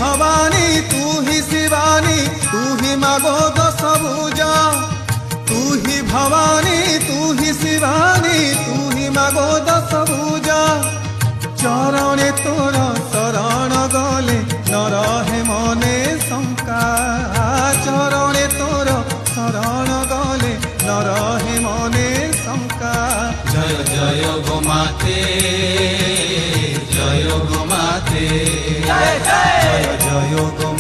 भवानी तू ही शिवानी तू ही मागो दश भुजा तू ही भवानी तू ही शिवानी तू ही मागो दश भुजा चरणे तोर शरण गले न रहे मने शंका चरणे तोर शरण गले न रहे मने शंका जय जय गोमाते जय गोमाते जय जय